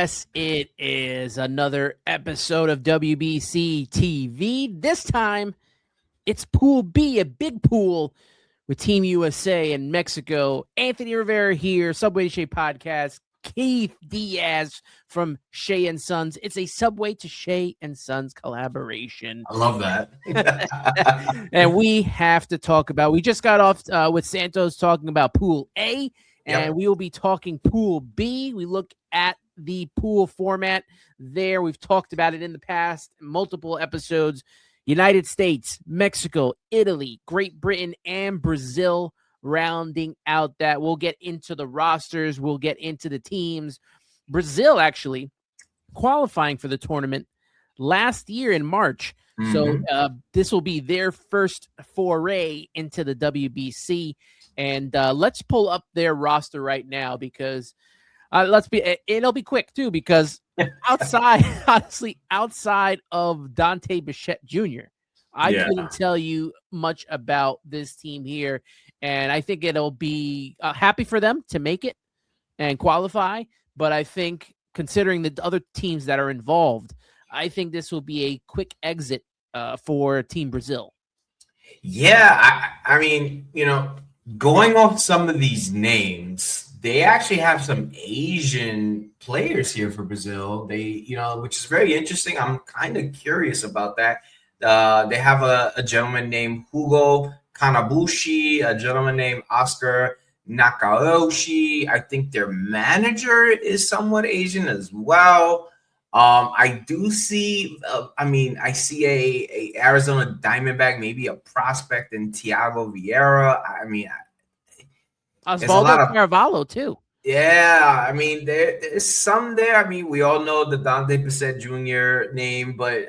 Yes, it is another episode of WBC TV. This time, it's Pool B, a big pool with Team USA and Mexico. Anthony Rivera here, Subway to Shea podcast. Keith Diaz from Shea and Sons. It's a Subway to Shea and Sons collaboration. I love that. And we have to talk about, we just got off with Santos talking about Pool A, and we will be talking Pool B. We look at the pool format there. We've talked about it in the past, multiple episodes. United States, Mexico, Italy, Great Britain, and Brazil rounding out that. We'll get into the rosters. We'll get into the teams. Brazil actually qualifying for the tournament last year in March. So this will be their first foray into the WBC. And let's pull up their roster right now because it'll be quick too, because outside of Dante Bichette Jr., I couldn't tell you much about this team here. And I think it'll be happy for them to make it and qualify. But I think considering the other teams that are involved, I think this will be a quick exit for Team Brazil. Yeah, I mean, going off some of these names, they actually have some Asian players here for Brazil. They, which is very interesting. I'm kind of curious about that. They have a gentleman named Hugo Kanabushi, a gentleman named Oscar Nakaoshi. I think their manager is somewhat Asian as well. I do see, I see a Arizona Diamondback, maybe a prospect in Thiago Vieira. Osvaldo Carvalho too. Yeah, there's some there. We all know the Dante Bichette Jr. name, but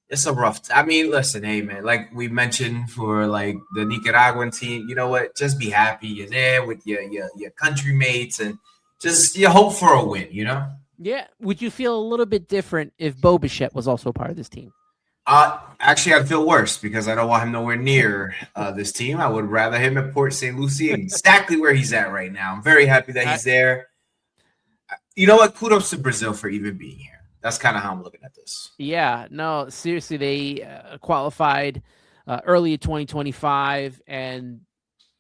it's a rough. Listen, hey man, like we mentioned for like the Nicaraguan team, you know what? Just be happy you're there with your country mates and just you hope for a win. Yeah. Would you feel a little bit different if Bo Bichette was also a part of this team? Actually, I'd feel worse because I don't want him nowhere near this team. I would rather him at Port St. Lucie, exactly where he's at right now. I'm very happy that he's there. You know what? Kudos to Brazil for even being here. That's kind of how I'm looking at this. Yeah, no, seriously, they qualified early in 2025. And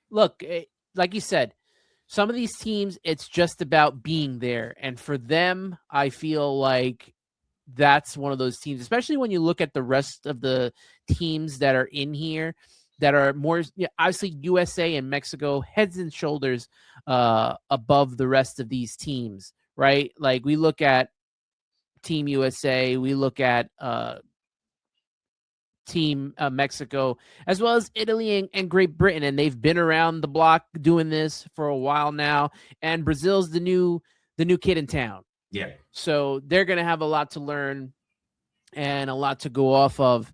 look, like you said, some of these teams, it's just about being there. And for them, I feel like that's one of those teams, especially when you look at the rest of the teams that are in here that are more, obviously USA and Mexico, heads and shoulders above the rest of these teams, right? Like we look at Team USA, we look at Team Mexico, as well as Italy and Great Britain, and they've been around the block doing this for a while now. And Brazil's the new kid in town. Yeah. So they're going to have a lot to learn and a lot to go off of.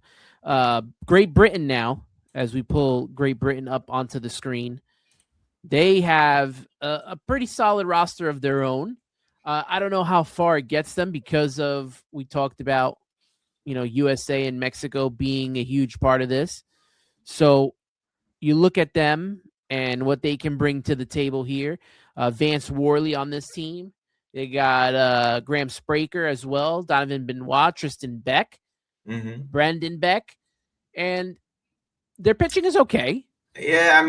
Great Britain now, as we pull Great Britain up onto the screen, they have a pretty solid roster of their own. I don't know how far it gets them because of, we talked about, USA and Mexico being a huge part of this. So you look at them and what they can bring to the table here. Vance Worley on this team. They got Graham Spraker as well, Donovan Benoit, Tristan Beck, Brandon Beck, and their pitching is okay. Yeah,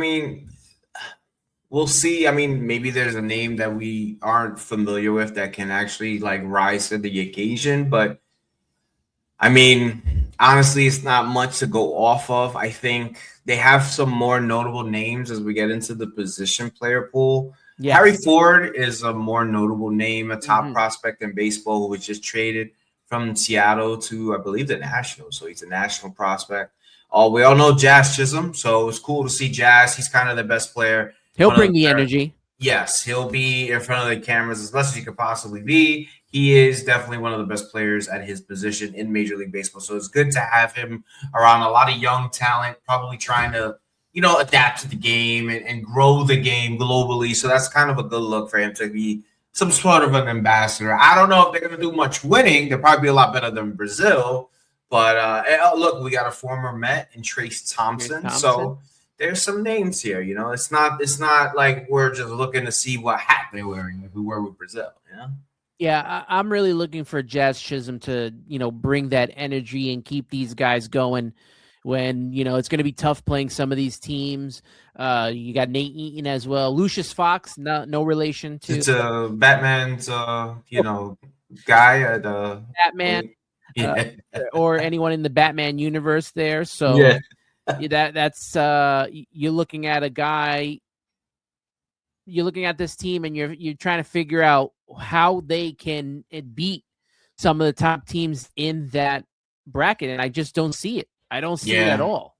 we'll see. Maybe there's a name that we aren't familiar with that can actually like rise to the occasion. But honestly, it's not much to go off of. I think they have some more notable names as we get into the position player pool. Yes. Harry Ford is a more notable name, a top prospect in baseball who was just traded from Seattle to, I believe, the Nationals. So he's a national prospect. We all know Jazz Chisholm, so it's cool to see Jazz. He's kind of the best player. He'll bring the energy. Yes, he'll be in front of the cameras as much as he could possibly be. He is definitely one of the best players at his position in Major League Baseball. So it's good to have him around a lot of young talent, probably trying to, adapt to the game and grow the game globally. So that's kind of a good look for him to be some sort of an ambassador. I don't know if they're going to do much winning. They'll probably be a lot better than Brazil. But look, we got a former Met in Trace Thompson. So there's some names here. You know, it's not like we're just looking to see what hat they're wearing like we were with Brazil. You know. Yeah, I'm really looking for Jazz Chisholm to, bring that energy and keep these guys going when, it's going to be tough playing some of these teams. You got Nate Eaton as well. Lucius Fox, no relation to It's Batman's, guy at Batman, uh, yeah, or anyone in the Batman universe there. So yeah, that's you're looking at a guy. You're looking at this team and you're trying to figure out how they can beat some of the top teams in that bracket, and I just don't see it. I don't see it at yeah. all.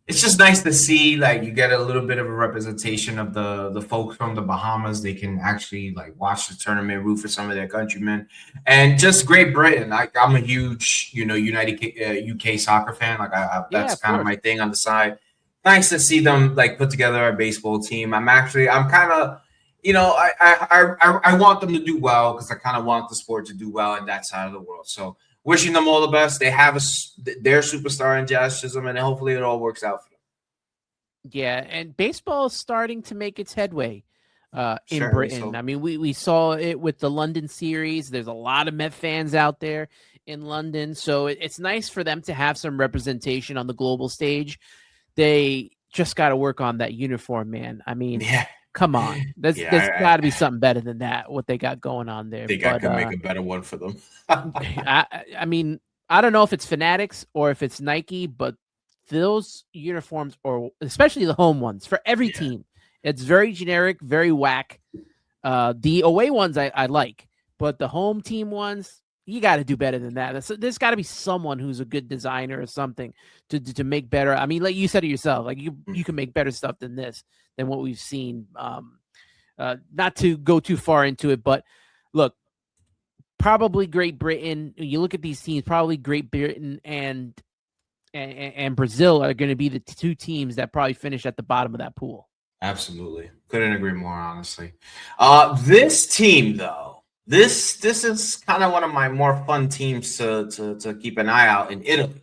It's just nice to see like you get a little bit of a representation of the folks from the Bahamas. They can actually like watch the tournament, root for some of their countrymen, and just Great Britain. Like I'm a huge UK soccer fan. Like that's kind of my thing on the side. Nice to see them like put together a baseball team. I'm kind of I want them to do well because I kind of want the sport to do well in that side of the world. So wishing them all the best. They have their superstar in Jazz Chisholm, and hopefully it all works out for them. Yeah, and baseball is starting to make its headway in Britain. So. I mean, we saw it with the London series. There's a lot of Met fans out there in London, so it's nice for them to have some representation on the global stage. They just got to work on that uniform, man. I mean, come on. There's got to be something better than that, what they got going on there. They could make a better one for them. I mean, I don't know if it's Fanatics or if it's Nike, but those uniforms, or especially the home ones for every team, it's very generic, very whack. The away ones I like, but the home team ones, you got to do better than that. There's got to be someone who's a good designer or something to make better. I mean, like you said it yourself, like you can make better stuff than what we've seen. Not to go too far into it, but look, probably Great Britain. You look at these teams, probably Great Britain and Brazil are going to be the two teams that probably finish at the bottom of that pool. Absolutely. Couldn't agree more, honestly. This team, though, this is kind of one of my more fun teams to keep an eye out in Italy.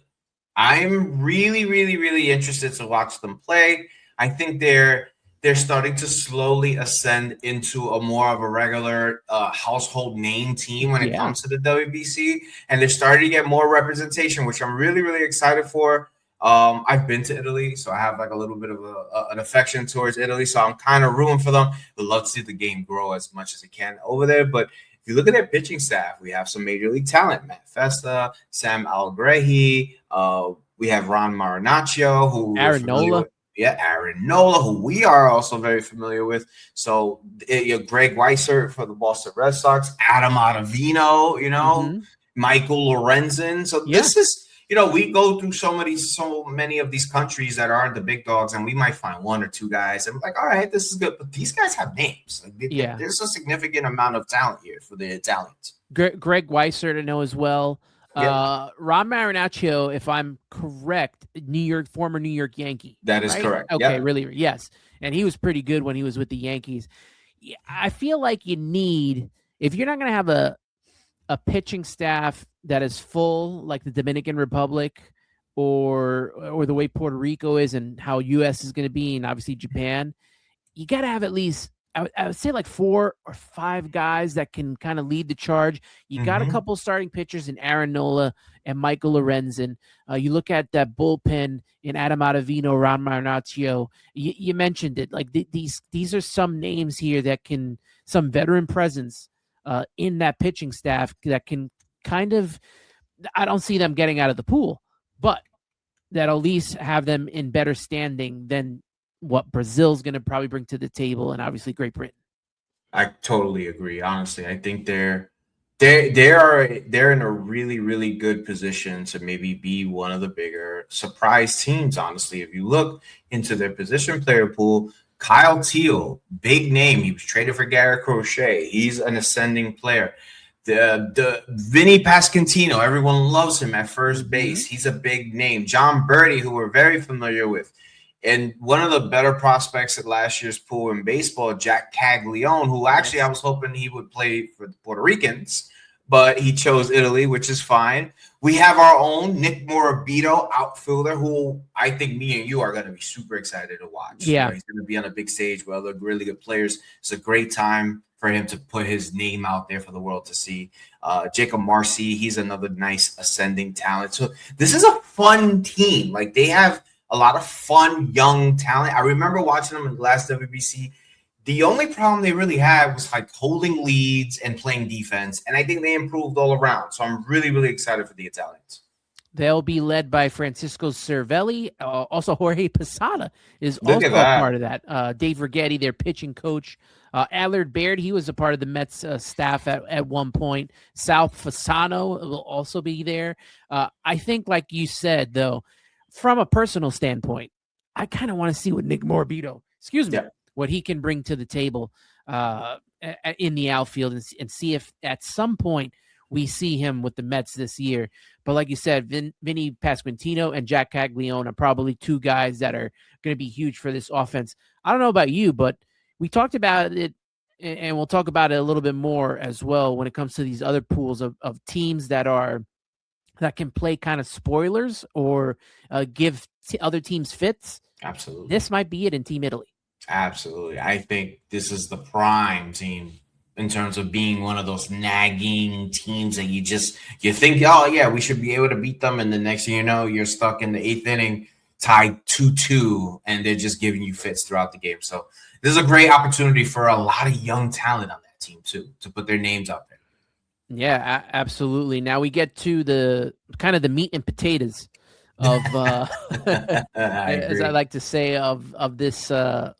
I'm really, really, really interested to watch them play. I think they're starting to slowly ascend into a more of a regular household name team when it comes to the WBC, and they're starting to get more representation, which I'm really, really excited for. I've been to Italy, so I have like a little bit of an affection towards Italy, so I'm kind of rooting for them. Would love to see the game grow as much as it can over there, but if you look at their pitching staff, we have some major league talent: Matt Festa, Sam Algrehi. We have Ron Marinaccio, who Aaron Nola. Aaron Nola, who we are also very familiar with. So Greg Weissert for the Boston Red Sox, Adam Ottavino, Michael Lorenzen. So this is, we go through so many of these countries that aren't the big dogs, and we might find one or two guys, and we're like, all right, this is good. But these guys have names. Like, there's a significant amount of talent here for the Italians. Greg Weissert, I know as well. Ron Marinaccio, if I'm correct, former New York Yankee. That is correct. Okay, really, yes. And he was pretty good when he was with the Yankees. I feel like you need, if you're not going to have a pitching staff that is full, like the Dominican Republic or the way Puerto Rico is and how U.S. is going to be, and obviously Japan, you got to have at least, I would say like 4 or 5 guys that can kind of lead the charge. You got a couple starting pitchers in Aaron Nola and Michael Lorenzen. You look at that bullpen in Adam Ottavino, Ron Marinaccio. You mentioned it. Like these are some names here that can, some veteran presence in that pitching staff that can kind of, I don't see them getting out of the pool, but that at least have them in better standing than what Brazil's going to probably bring to the table, and obviously Great Britain. I totally agree. Honestly, I think they're in a really, really good position to maybe be one of the bigger surprise teams. Honestly, if you look into their position player pool, Kyle Teal, big name. He was traded for Garrett Crochet. He's an ascending player. The Vinny Pasquantino, everyone loves him at first base. He's a big name. John Birdie, who we're very familiar with. And one of the better prospects at last year's pool in baseball, Jack Caglione, who actually I was hoping he would play for the Puerto Ricans, but he chose Italy, which is fine. We have our own Nick Morabito outfielder, who I think me and you are going to be super excited to watch. Yeah. He's going to be on a big stage with other really good players. It's a great time for him to put his name out there for the world to see. Jacob Marcy, he's another nice ascending talent. So this is a fun team. Like, they have a lot of fun, young talent. I remember watching them in the last WBC. The only problem they really had was like holding leads and playing defense. And I think they improved all around. So I'm really, really excited for the Italians. They'll be led by Francisco Cervelli. Also, Jorge Posada is also a part of that. Dave Righetti, their pitching coach. Allard Baird, he was a part of the Mets staff at one point. Sal Fasano will also be there. I think, like you said, though, from a personal standpoint, I kind of want to see what Nick Morabito, what he can bring to the table in the outfield and see if at some point we see him with the Mets this year. But like you said, Vinny Pasquantino and Jack Caglione are probably two guys that are going to be huge for this offense. I don't know about you, but we talked about it, and we'll talk about it a little bit more as well when it comes to these other pools of teams that can play kind of spoilers or give other teams fits. Absolutely. This might be it in Team Italy. Absolutely. I think this is the prime team in terms of being one of those nagging teams that you think, oh, yeah, we should be able to beat them. And the next thing you know, you're stuck in the 8th inning, tied 2-2, and they're just giving you fits throughout the game. So this is a great opportunity for a lot of young talent on that team, too, to put their names out there. Yeah, absolutely. Now we get to the kind of the meat and potatoes of, as I like to say, of this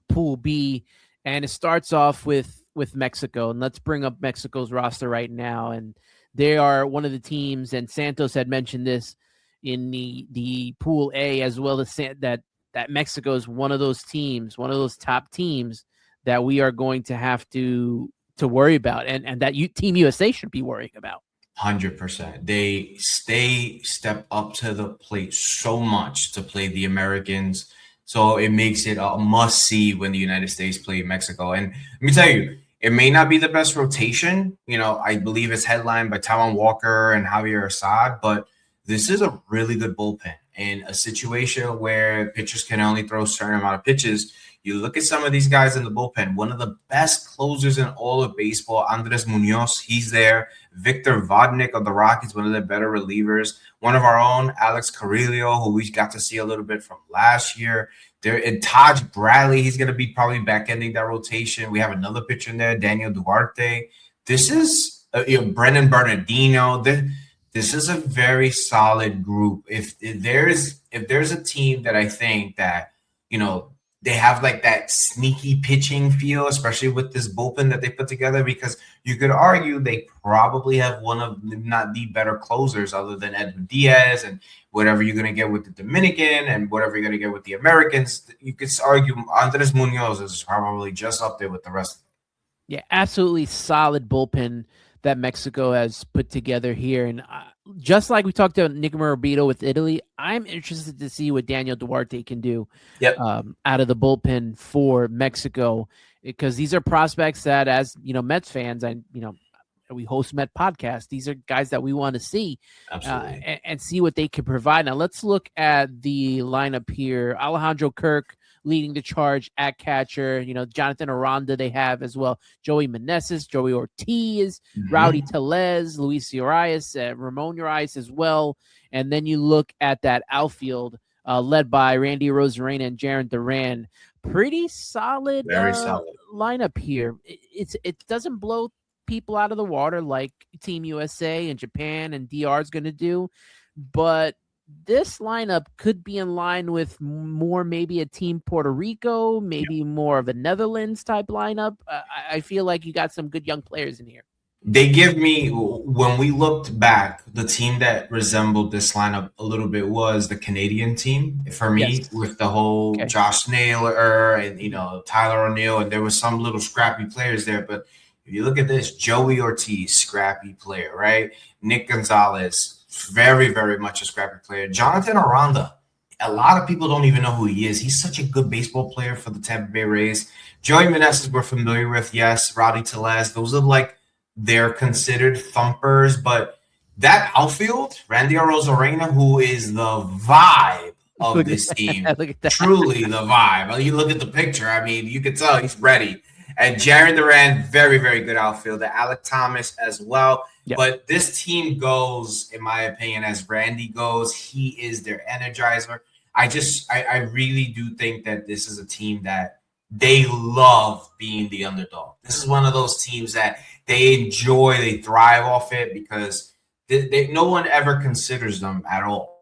Pool B, and it starts off with Mexico. And let's bring up Mexico's roster right now, and they are one of the teams. And Santos had mentioned this in the Pool A as well, as that Mexico is one of those teams, one of those top teams that we are going to have to worry about, and that Team USA should be worrying about. 100%. They step up to the plate so much to play the Americans. So it makes it a must see when the United States play Mexico. And let me tell you, it may not be the best rotation. I believe it's headlined by Taiwan Walker and Javier Assad, but this is a really good bullpen. In a situation where pitchers can only throw a certain amount of pitches, you look at some of these guys in the bullpen. One of the best closers in all of baseball, Andres Munoz, he's there. Victor Vodnik of the Rockies, one of the better relievers. One of our own, Alex Carrillo, who we got to see a little bit from last year. And Taj Bradley, he's going to be probably back-ending that rotation. We have another pitcher in there, Daniel Duarte. This is Brennan Bernardino. This is a very solid group. If there's a team that I think that, they have like that sneaky pitching feel, especially with this bullpen that they put together, because you could argue they probably have one of, if not the better closers other than Edwin Diaz and whatever you're going to get with the Dominican and whatever you're going to get with the Americans. You could argue Andres Munoz is probably just up there with the rest of them. Yeah, absolutely solid bullpen that Mexico has put together here. And just like we talked about Nick Morabito with Italy, I'm interested to see what Daniel Duarte can do out of the bullpen for Mexico, because these are prospects that, as Mets fans, we host Met podcast. These are guys that we want to see and see what they can provide. Now let's look at the lineup here. Alejandro Kirk leading the charge at catcher. Jonathan Aranda they have as well. Joey Meneses, Joey Ortiz, Rowdy Tellez, Luis Urias, Ramon Urias as well. And then you look at that outfield led by Randy Rosarena and Jaron Duran. Pretty solid, very solid lineup here. It doesn't blow people out of the water like Team USA and Japan and DR is going to do, but this lineup could be in line with more maybe a Team Puerto Rico, maybe more of a Netherlands type lineup. I feel like you got some good young players in here. They give me, when we looked back, the team that resembled this lineup a little bit was the Canadian team for me, with the whole Josh Naylor and, Tyler O'Neill, and there was some little scrappy players there. But if you look at this, Joey Ortiz, scrappy player, right? Nick Gonzalez, very, very much a scrappy player. Jonathan Aranda, a lot of people don't even know who he is. He's such a good baseball player for the Tampa Bay Rays. Joey Meneses we're familiar with, yes. Rowdy Tellez, those are like they're considered thumpers, but that outfield, Randy Arozarena, who is the vibe of this team, truly the vibe. You look at the picture, I mean, you can tell he's ready. And Jarren Duran, very, very good outfielder. Alec Thomas as well. Yep. But this team goes, in my opinion, as Randy goes, he is their energizer. I really do think that this is a team that they love being the underdog. This is one of those teams that they enjoy, they thrive off it because no one ever considers them at all.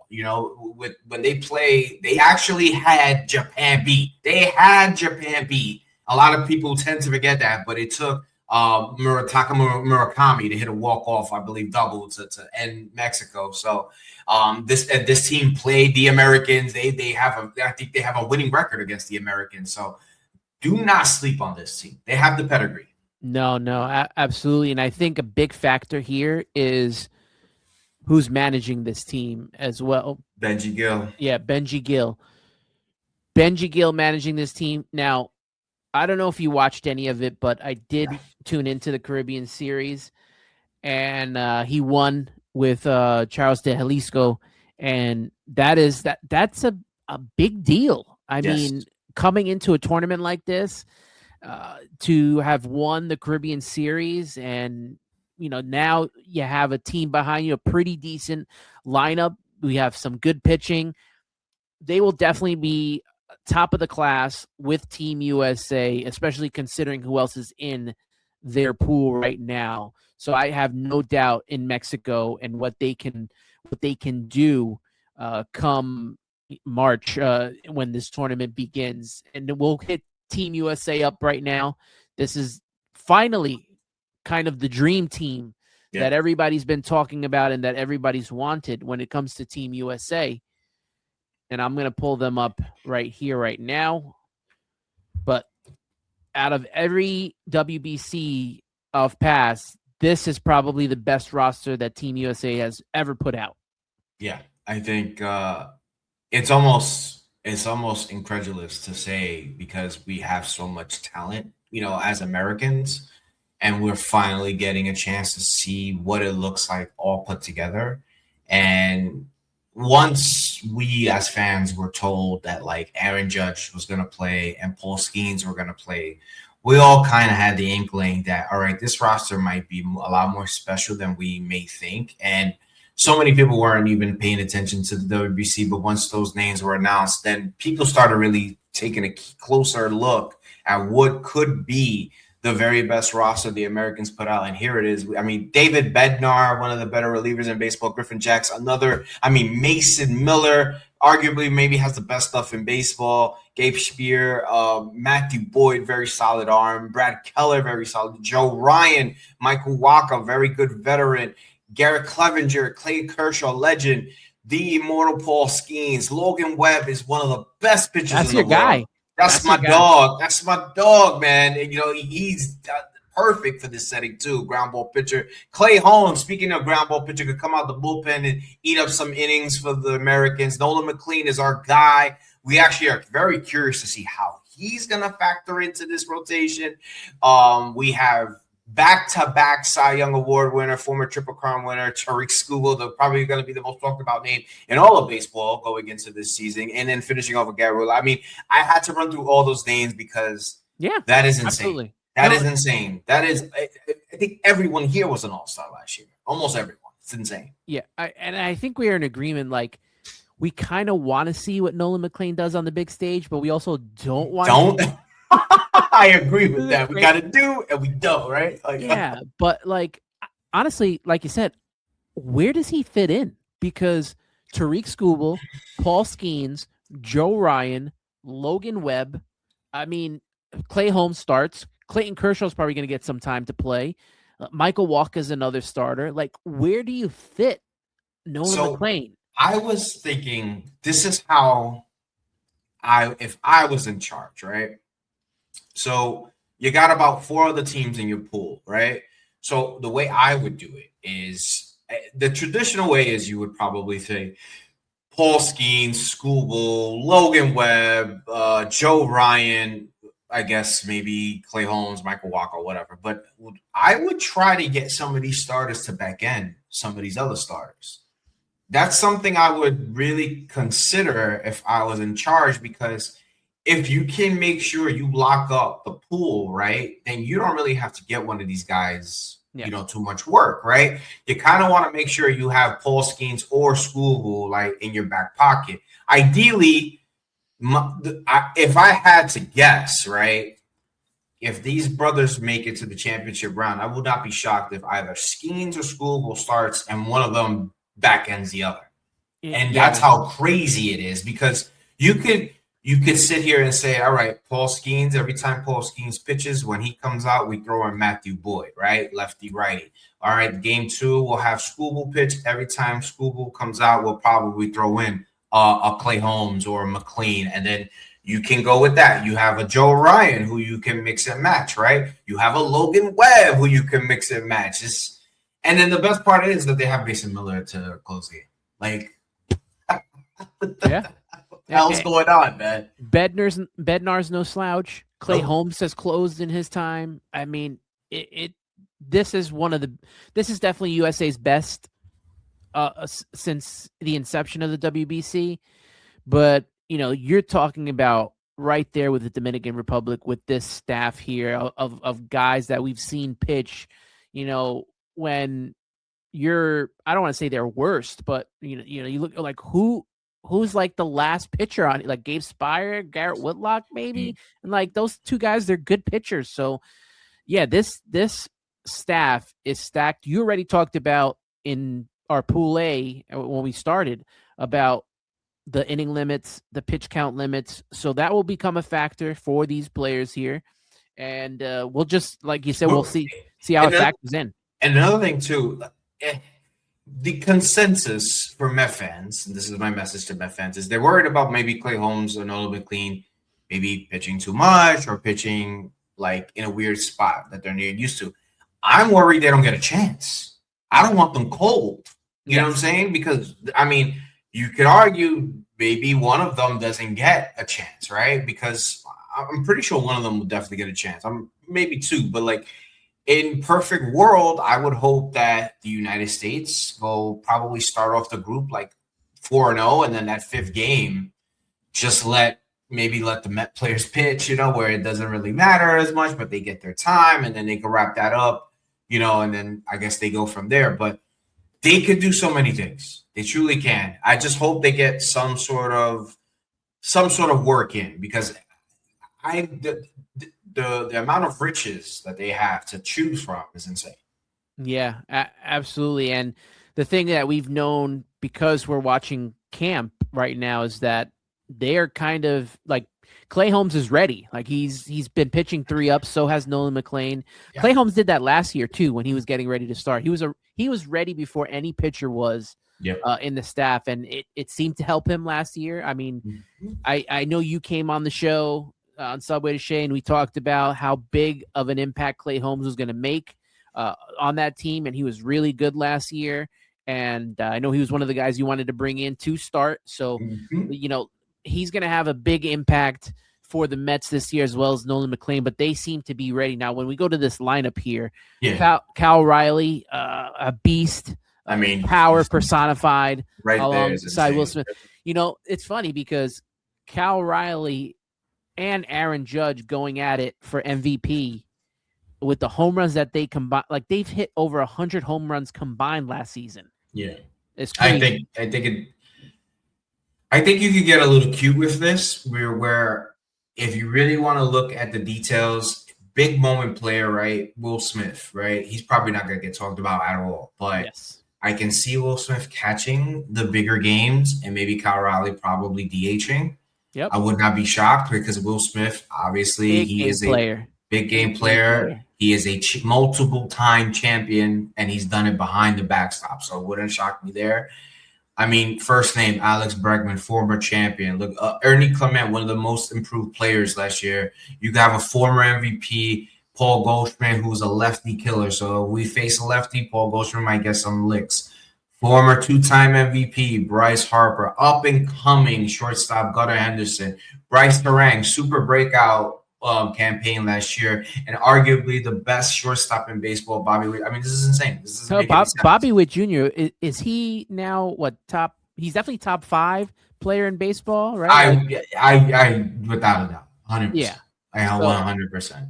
You know, when they play, they actually had Japan beat. They had Japan beat. A lot of people tend to forget that, but it took Taka Murakami to hit a walk-off, I believe, double to end Mexico. So this team played the Americans. I think they have a winning record against the Americans. So do not sleep on this team. They have the pedigree. No, absolutely. And I think a big factor here is who's managing this team as well. Benji Gill. Yeah, Benji Gill. Benji Gill managing this team. Now, I don't know if you watched any of it, but I did tune into the Caribbean series, and he won with Charles de Jalisco, and that's a big deal. I mean, coming into a tournament like this, to have won the Caribbean series, and now you have a team behind you, a pretty decent lineup. We have some good pitching. They will definitely be top of the class with Team USA, especially considering who else is in their pool right now. So I have no doubt in Mexico and what they can do come March when this tournament begins. And we'll hit Team USA up right now. This is finally kind of the dream team that everybody's been talking about and that everybody's wanted when it comes to Team USA. And I'm going to pull them up right here, right now. But out of every WBC of past, this is probably the best roster that Team USA has ever put out. Yeah, I think it's almost incredulous to say because we have so much talent, as Americans, and we're finally getting a chance to see what it looks like all put together. And once we as fans were told that like Aaron Judge was going to play and Paul Skeens were going to play, we all kind of had the inkling that, all right, this roster might be a lot more special than we may think. And so many people weren't even paying attention to the WBC, but once those names were announced, then people started really taking a closer look at what could be the very best roster the Americans put out. And here it is. I mean, David Bednar, one of the better relievers in baseball, Griffin Jacks, Mason Miller, arguably maybe has the best stuff in baseball, Gabe Spear, Matthew Boyd, very solid arm, Brad Keller, very solid, Joe Ryan, Michael Waka, very good veteran, Garrett Clevenger, Clay Kershaw, legend, the immortal Paul Skeens, Logan Webb is one of the best pitchers in the world. That's your guy. That's my dog. That's my dog, man. And, he's perfect for this setting, too. Ground ball pitcher. Clay Holmes, speaking of ground ball pitcher, could come out the bullpen and eat up some innings for the Americans. Nolan McLean is our guy. We actually are very curious to see how he's going to factor into this rotation. We have back-to-back Cy Young Award winner, former Triple Crown winner, Tariq Skubal, probably going to be the most talked about name in all of baseball going into this season, and then finishing off with Gabriel. I mean, I had to run through all those names because that is insane. Absolutely. That is insane. That is, I think everyone here was an all-star last year. Almost everyone. It's insane. Yeah, I think we are in agreement, like, we kind of want to see what Nolan McLean does on the big stage, but we also don't want to. I agree with that. We got to do and we don't, right? Yeah, but honestly, like you said, where does he fit in? Because Tariq Skubal, Paul Skeens, Joe Ryan, Logan Webb, Clay Holmes starts. Clayton Kershaw's probably going to get some time to play. Michael Walker is another starter. Like, where do you fit Nolan McLean? I was thinking this is how if I was in charge, right? So you got about 4 other teams in your pool, right? So the way I would do it is the traditional way is you would probably say Paul Skeens, Skubal, Logan Webb, Joe Ryan, I guess maybe Clay Holmes, Michael Walker, whatever. But I would try to get some of these starters to back end some of these other starters. That's something I would really consider if I was in charge, because if you can make sure you lock up the pool, right, then you don't really have to get one of these guys, too much work, right? You kind of want to make sure you have Paul Skeens or Scoogle like in your back pocket. Ideally, if I had to guess, right, if these brothers make it to the championship round, I would not be shocked if either Skeens or Scoogle starts and one of them back ends the other. And that's how crazy it is, because you could sit here and say, all right, Paul Skeens, every time Paul Skeens pitches, when he comes out, we throw in Matthew Boyd, right? Lefty, righty. All right, game 2, we'll have Scoogle pitch. Every time Scoogle comes out, we'll probably throw in a Clay Holmes or a McLean, and then you can go with that. You have a Joe Ryan who you can mix and match, right? You have a Logan Webb who you can mix and match. And then the best part is that they have Mason Miller to close the game. Like, what the hell's going on, man? Bednar's no slouch. Clay Holmes has closed in his time. I mean, this is definitely USA's best since the inception of the WBC. But you're talking about right there with the Dominican Republic with this staff here of guys that we've seen pitch. When I don't want to say they're worst, but you look like who's like the last pitcher on, like Gabe Spire, Garrett Whitlock, maybe, and like those two guys, they're good pitchers. So yeah, this staff is stacked. You already talked about in our Pool A when we started about the inning limits, the pitch count limits. So that will become a factor for these players here. And we'll just, like you said, we'll see how it factors in. And another thing too, the consensus for Met fans, and this is my message to Met fans, is they're worried about maybe Clay Holmes and Nolan McLean maybe pitching too much or pitching like in a weird spot that they're not used to. I'm worried they don't get a chance. I don't want them cold. You know what I'm saying? Because, I mean, you could argue maybe one of them doesn't get a chance, right? Because I'm pretty sure one of them will definitely get a chance. Maybe two, but like in perfect world, I would hope that the United States will probably start off the group like 4-0, and then that 5th game, just let the Met players pitch, where it doesn't really matter as much, but they get their time, and then they can wrap that up, and then I guess they go from there. But they could do so many things. They truly can. I just hope they get some sort of work in, because the amount of riches that they have to choose from is insane. Yeah, absolutely. And the thing that we've known, because we're watching camp right now, is that they're kind of like Clay Holmes is ready. Like he's been pitching 3-ups. So has Nolan McLean. Yeah. Clay Holmes did that last year too when he was getting ready to start. He was ready before any pitcher was in the staff, and it seemed to help him last year. I mean, I know you came on the show on Subway to Shea, and we talked about how big of an impact Clay Holmes was going to make on that team, and he was really good last year. And I know he was one of the guys you wanted to bring in to start. So, he's going to have a big impact for the Mets this year, as well as Nolan McLean, but they seem to be ready. Now, when we go to this lineup here, Cal Riley, a beast, I mean, power personified right alongside Will Smith. It's funny because Cal Riley and Aaron Judge going at it for MVP with the home runs that they combine, like they've hit over 100 home runs combined last season. Yeah. It's crazy. I think you could get a little cute with this, where if you really want to look at the details, big moment player, right? Will Smith, right? He's probably not going to get talked about at all, but I can see Will Smith catching the bigger games and maybe Kyle Riley probably DHing. Yep. I would not be shocked, because Will Smith, obviously, he is a big game player. He is a multiple-time champion, and he's done it behind the backstop, so it wouldn't shock me there. I mean, first name, Alex Bregman, former champion. Look, Ernie Clement, one of the most improved players last year. You have a former MVP, Paul Goldschmidt, who's a lefty killer. So if we face a lefty, Paul Goldschmidt might get some licks. Former 2-time MVP, Bryce Harper. Up-and-coming shortstop, Gunnar Henderson. Bryce Terang, super breakout campaign last year, and arguably the best shortstop in baseball, Bobby Witt. I mean, this is insane. This is Bobby Witt Jr. Is he now what top? He's definitely top 5 player in baseball, right? I without a doubt, 100%. Yeah, I 100%.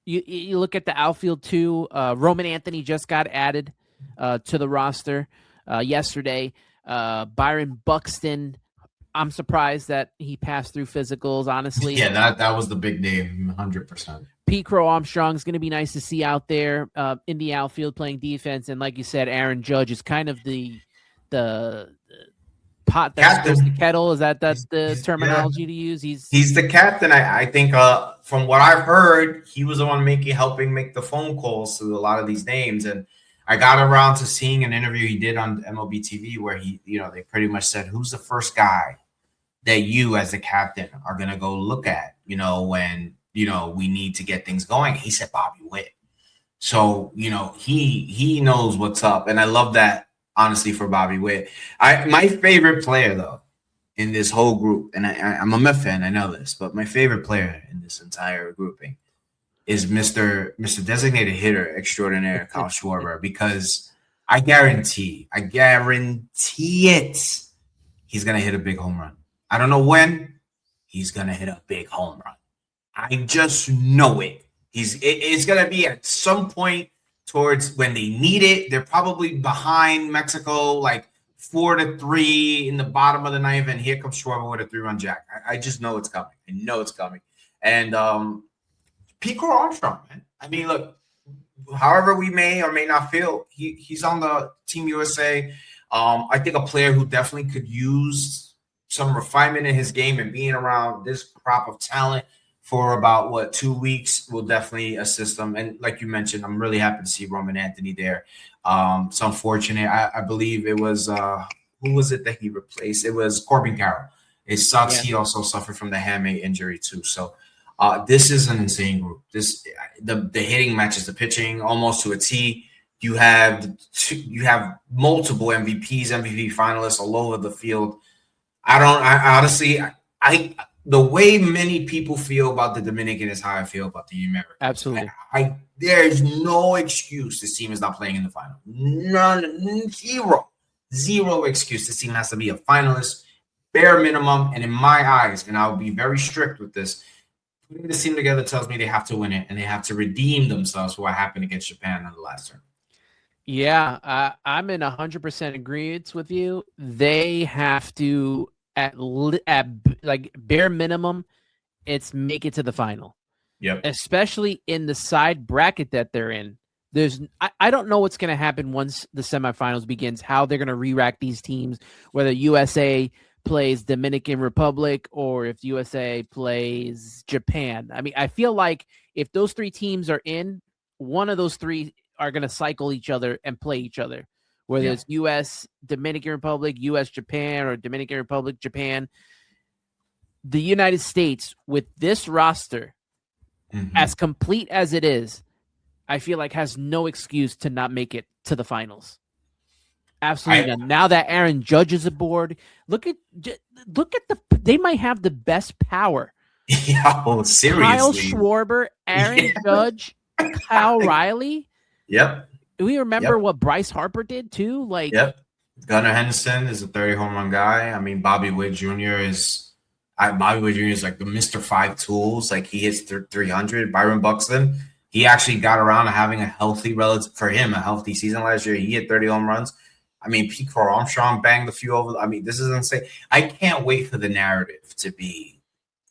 You look at the outfield too. Roman Anthony just got added to the roster yesterday. Byron Buxton. I'm surprised that he passed through physicals, honestly. Yeah, that was the big name, 100%. Pete Crow Armstrong is going to be nice to see out there in the outfield playing defense. And like you said, Aaron Judge is kind of the pot that stirs the kettle. Is that's the terminology to use? He's the captain. I think from what I've heard, he was the one helping make the phone calls to a lot of these names. And I got around to seeing an interview he did on MLB TV where they pretty much said, who's the first guy that you as the captain are going to go look at, when, we need to get things going. He said Bobby Witt. So, he knows what's up. And I love that, honestly, for Bobby Witt. My favorite player, though, in this whole group, and I'm a Met fan, I know this, but my favorite player in this entire grouping is Mr. Designated Hitter Extraordinaire, Kyle Schwarber, because I guarantee it, he's going to hit a big home run. I don't know when he's going to hit a big home run. I just know it. It's going to be at some point towards when they need it. They're probably behind Mexico, like 4-3 in the bottom of the ninth, and here comes Schwarber with a 3-run jack. I just know it's coming. I know it's coming. And Pete Crow Armstrong, man. I mean, look, however we may or may not feel, he's on the Team USA. I think a player who definitely could use some refinement in his game, and being around this crop of talent for about 2 weeks will definitely assist them. And like you mentioned, I'm really happy to see Roman Anthony there. It's unfortunate. I believe it was who was it that he replaced? It was Corbin Carroll. It sucks. Yeah. He also suffered from the hamate injury too. So this is an insane group. The hitting matches the pitching almost to a T. You have multiple MVPs, MVP finalists all over the field. I honestly, the way many people feel about the Dominican is how I feel about the American. Absolutely. There's no excuse this team is not playing in the final. None, zero excuse. This team has to be a finalist, bare minimum. And in my eyes, and I'll be very strict with this, putting this team together tells me they have to win it, and they have to redeem themselves for what happened against Japan in the last turn. Yeah, I'm in 100% agreement with you. They have to, at like bare minimum, it's make it to the final. Yep. Especially in the side bracket that they're in. I don't know what's going to happen once the semifinals begins, how they're going to re-rack these teams, whether USA plays Dominican Republic or if USA plays Japan. I mean, I feel like if those 3 teams are in, one of those 3 are going to cycle each other and play each other, whether it's U.S. Dominican Republic, U.S. Japan, or Dominican Republic Japan. The United States, with this roster, as complete as it is, I feel like has no excuse to not make it to the finals. Absolutely not. Now that Aaron Judge is aboard, look at they might have the best power. Yo, seriously. Kyle Schwarber, Aaron Judge, Kyle Riley. Yep. Do we remember what Bryce Harper did too? Gunnar Henderson is a 30 home run guy. I mean, Bobby Witt Jr. is like the Mr. 5 tools. Like, he hits 300. Byron Buxton, he actually got around to having a healthy season last year. He hit 30 home runs. I mean, Pete Crow Armstrong banged a few over. I mean, this is insane. I can't wait for the narrative to be,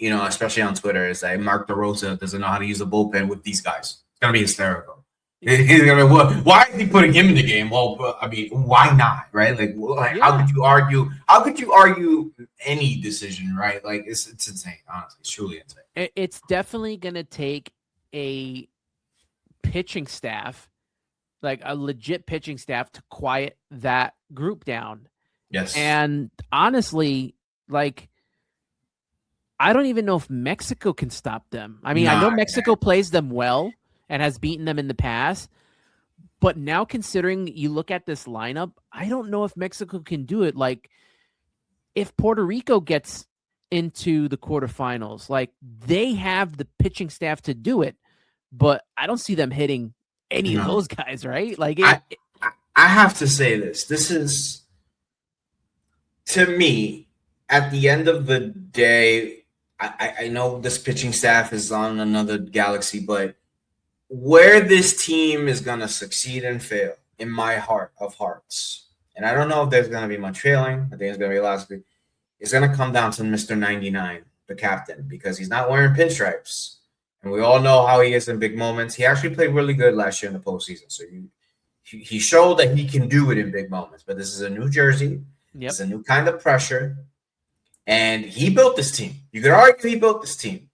especially on Twitter, is that Mark DeRosa doesn't know how to use a bullpen with these guys. It's going to be hysterical. He's gonna be, why is he putting him in the game? Well, I mean, why not, right? How could you argue? How could you argue any decision, right? Like, it's insane. Honestly, it's truly insane. It's definitely gonna take a pitching staff, like a legit pitching staff, to quiet that group down. Yes. And honestly, like, I don't even know if Mexico can stop them. I mean, I know Mexico plays them well and has beaten them in the past. But now, considering you look at this lineup, I don't know if Mexico can do it. Like, if Puerto Rico gets into the quarterfinals. Like, they have the pitching staff to do it, but I don't see them hitting any of those guys, right? Like, I have to say this. This is, to me, at the end of the day, I know this pitching staff is on another galaxy, but where this team is going to succeed and fail, in my heart of hearts, and I don't know if there's going to be much failing. I think it's going to be last week. It's going to come down to Mr. 99, the captain, because he's not wearing pinstripes. And we all know how he is in big moments. He actually played really good last year in the postseason. So he showed that he can do it in big moments. But this is a new jersey. Yep. It's a new kind of pressure. And he built this team. You could argue he built this team.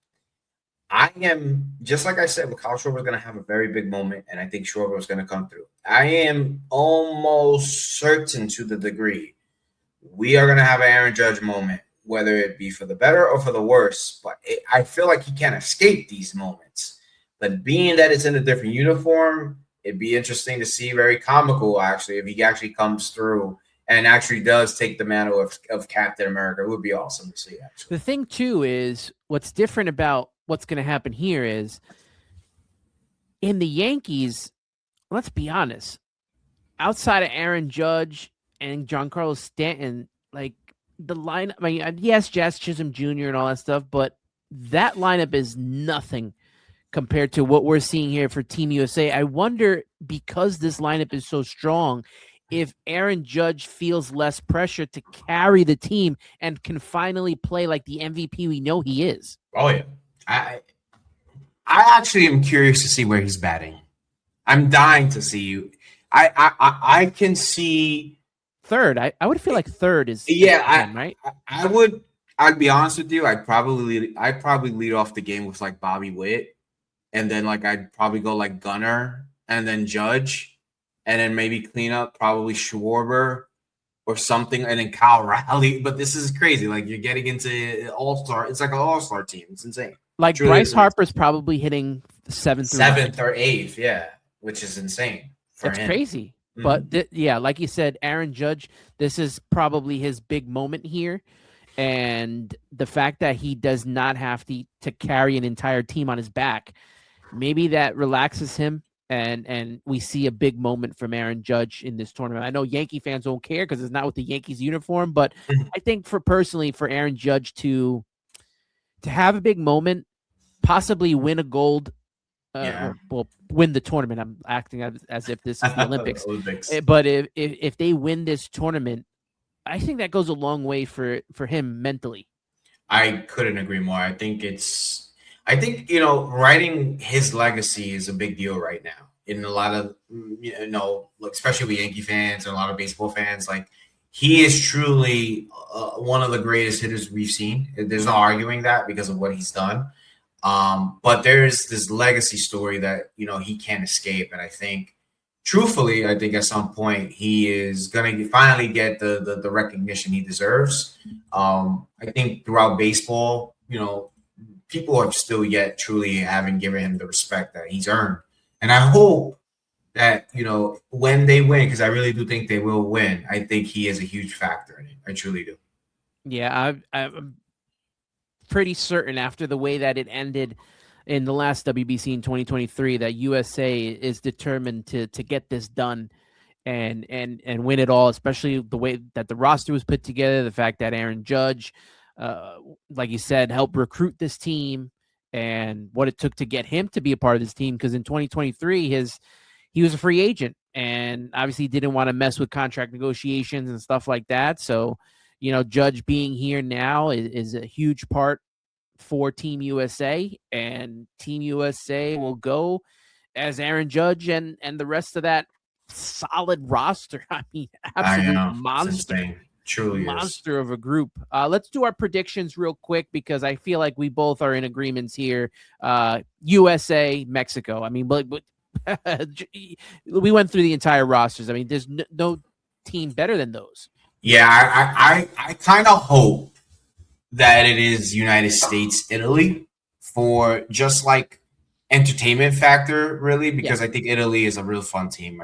I am, just like I said, Kyle Schwarber is going to have a very big moment, and I think Schwarber is going to come through. I am almost certain to the degree we are going to have an Aaron Judge moment, whether it be for the better or for the worse. But I feel like he can't escape these moments. But being that it's in a different uniform, it'd be interesting to see, very comical, actually, if he actually comes through and actually does take the mantle of Captain America. It would be awesome to see, actually. The thing, too, is what's different about what's going to happen here is in the Yankees, let's be honest, outside of Aaron Judge and Giancarlo Stanton, like, the lineup, I mean, yes, Jazz Chisholm Jr. and all that stuff, but that lineup is nothing compared to what we're seeing here for Team USA. I wonder, because this lineup is so strong, if Aaron Judge feels less pressure to carry the team and can finally play like the MVP we know he is. Oh, yeah. I actually am curious to see where he's batting. I'm dying to see you. I can see third. I would feel like third is right. I'd be honest with you. I'd probably lead off the game with like Bobby Witt, and then like I'd probably go like Gunnar and then Judge, and then maybe clean up probably Schwarber or something, and then Kyle Raleigh. But this is crazy. Like, you're getting into all-star. It's like an all-star team. It's insane. Like, Bryce Harper's probably hitting seventh or eighth, yeah, which is insane. It's crazy. Mm-hmm. But like you said, Aaron Judge, this is probably his big moment here. And the fact that he does not have to carry an entire team on his back, maybe that relaxes him. And we see a big moment from Aaron Judge in this tournament. I know Yankee fans won't care because it's not with the Yankees uniform, but I think for Aaron Judge to have a big moment, possibly win a gold, win the tournament. I'm acting as if this is the Olympics. But if they win this tournament, I think that goes a long way for him mentally. I couldn't agree more. I think writing his legacy is a big deal right now in a lot of, especially with Yankee fans and a lot of baseball fans. Like, he is truly one of the greatest hitters we've seen. There's no arguing that because of what he's done. But there's this legacy story that, he can't escape. And I think, truthfully, at some point he is going to finally get the recognition he deserves. I think throughout baseball, people have still yet truly haven't given him the respect that he's earned. And I hope that, when they win, because I really do think they will win, I think he is a huge factor in it. I truly do. Yeah, I'm pretty certain after the way that it ended in the last WBC in 2023 that USA is determined to get this done and win it all, especially the way that the roster was put together, the fact that Aaron Judge, like you said, helped recruit this team and what it took to get him to be a part of this team. Because in 2023, he was a free agent and obviously didn't want to mess with contract negotiations and stuff like that. So, Judge being here now is a huge part for Team USA, and Team USA will go as Aaron Judge and the rest of that solid roster. I mean, absolute monster. Truly monster of a group. Let's do our predictions real quick because I feel like we both are in agreements here. USA, Mexico. I mean, but we went through the entire rosters. I mean, there's no team better than those. Yeah, I kind of hope that it is United States, Italy for just like entertainment factor, really, because I think Italy is a real fun team.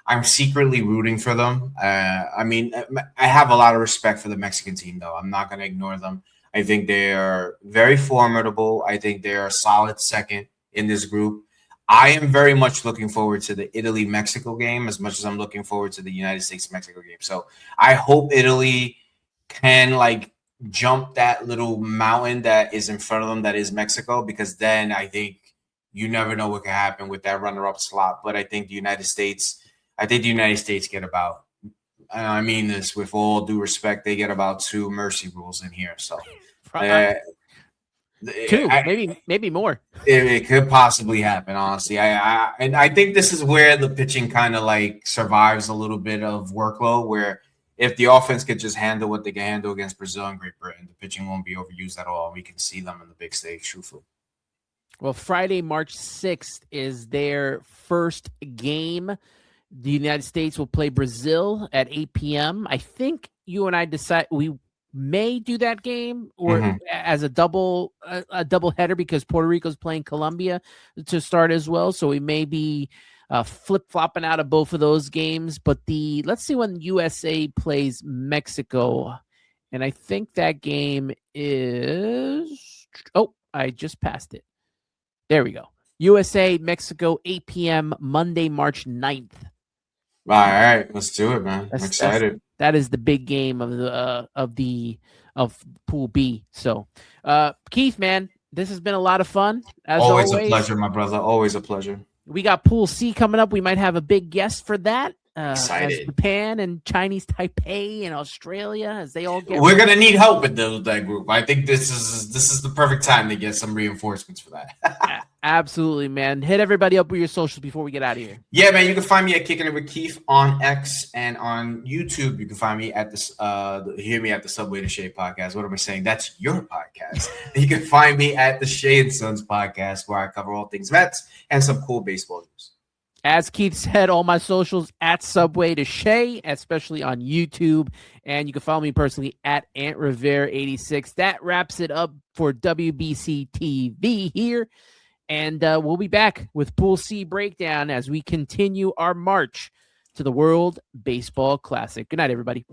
I'm secretly rooting for them. I mean, I have a lot of respect for the Mexican team, though. I'm not going to ignore them. I think they are very formidable. I think they are a solid second in this group. I am very much looking forward to the Italy-Mexico game as much as I'm looking forward to the United States-Mexico game. So I hope Italy can like jump that little mountain that is in front of them, that is Mexico, because then I think you never know what can happen with that runner-up slot. But I think the United States get about, and I mean this with all due respect, they get about 2 mercy rules in here. So 2, maybe more. It could possibly happen, honestly. I think this is where the pitching kind of like survives a little bit of workload, where if the offense could just handle what they can handle against Brazil and Great Britain, the pitching won't be overused at all. We can see them in the big stage, truthfully. Well, Friday, March 6th is their first game. The United States will play Brazil at 8 p.m. I think you and I decide we may do that game or as a double header, because Puerto Rico's playing Colombia to start as well. So we may be flip-flopping out of both of those games. But let's see when USA plays Mexico. And I think that game is, I just passed it. There we go. USA, Mexico, 8 p.m. Monday, March 9th. All right, let's do it, man. I'm excited. That is the big game of Pool B. So, Keith, man, this has been a lot of fun. As always, a pleasure, my brother. Always a pleasure. We got Pool C coming up. We might have a big guest for that. Excited. As Japan and Chinese Taipei and Australia, as they all get. We're gonna need help with that group. I think this is the perfect time to get some reinforcements for that. Absolutely, man. Hit everybody up with your socials before we get out of here. Yeah, man. You can find me at Kicking It with Keith on X and on YouTube. You can find me at this. Hear me at the Subway to Shea podcast. What am I saying? That's your podcast. You can find me at the Shea and Sons podcast, where I cover all things Mets and some cool baseball news. As Keith said, all my socials at Subway to Shea, especially on YouTube. And you can follow me personally at Ant Rivera 86. That wraps it up for WBC TV here. And we'll be back with Pool C breakdown as we continue our march to the World Baseball Classic. Good night, everybody.